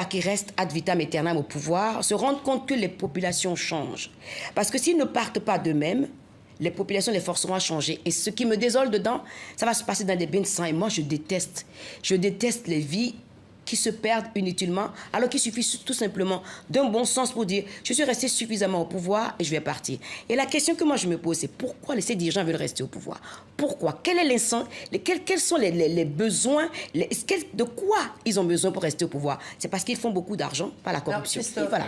qui reste ad vitam aeternam au pouvoir se rendent compte que les populations changent. Parce que s'ils ne partent pas d'eux-mêmes, les populations les forceront à changer. Et ce qui me désole dedans, ça va se passer dans des bains de sang. Et moi, je déteste les vies qui se perdent inutilement, alors qu'il suffit tout simplement d'un bon sens pour dire « je suis resté suffisamment au pouvoir et je vais partir ». Et la question que moi je me pose, c'est pourquoi ces dirigeants veulent rester au pouvoir? Pourquoi? Quel est l'instant? Quels sont les besoins? De quoi ils ont besoin pour rester au pouvoir? C'est parce qu'ils font beaucoup d'argent, pas la corruption. Voilà.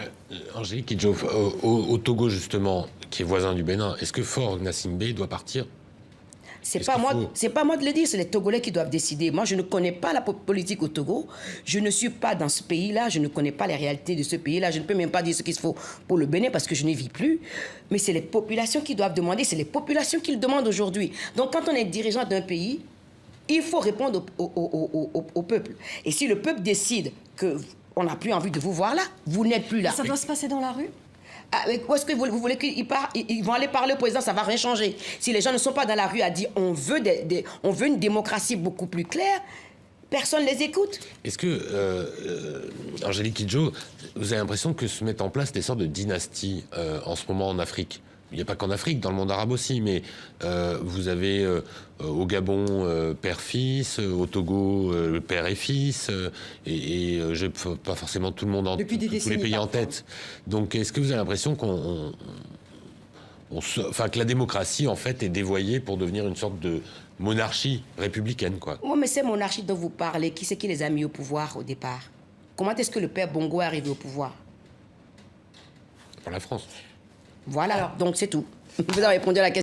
Angélique Kidjo, au Togo justement, qui est voisin du Bénin, est-ce que Faure Gnassingbé doit partir? C'est pas moi de le dire, c'est les Togolais qui doivent décider. Moi, je ne connais pas la politique au Togo. Je ne suis pas dans ce pays-là. Je ne connais pas les réalités de ce pays-là. Je ne peux même pas dire ce qu'il faut pour le Bénin parce que je n'y vis plus. Mais c'est les populations qui doivent demander. C'est les populations qui le demandent aujourd'hui. Donc, quand on est dirigeant d'un pays, il faut répondre au peuple. Et si le peuple décide qu'on n'a plus envie de vous voir là, vous n'êtes plus là. Ça doit se passer dans la rue? Où est-ce que vous voulez qu'ils partent? Ils vont aller parler au président, ça ne va rien changer. Si les gens ne sont pas dans la rue à dire on veut une démocratie beaucoup plus claire, personne ne les écoute. Est-ce que, Angélique Kidjo, vous avez l'impression que se mettent en place des sortes de dynasties en ce moment en Afrique? Il n'y a pas qu'en Afrique, dans le monde arabe aussi, mais vous avez au Gabon père-fils, au Togo père et fils, et je n'ai pas forcément tout le monde tous les pays en tête. Donc est-ce que vous avez l'impression que la démocratie en fait est dévoyée pour devenir une sorte de monarchie républicaine, quoi? Oui, mais ces monarchies dont vous parlez, qui c'est qui les a mis au pouvoir au départ? Comment est-ce que le père Bongo est arrivé au pouvoir? Par la France. Voilà, donc c'est tout. Vous avez répondu à la question.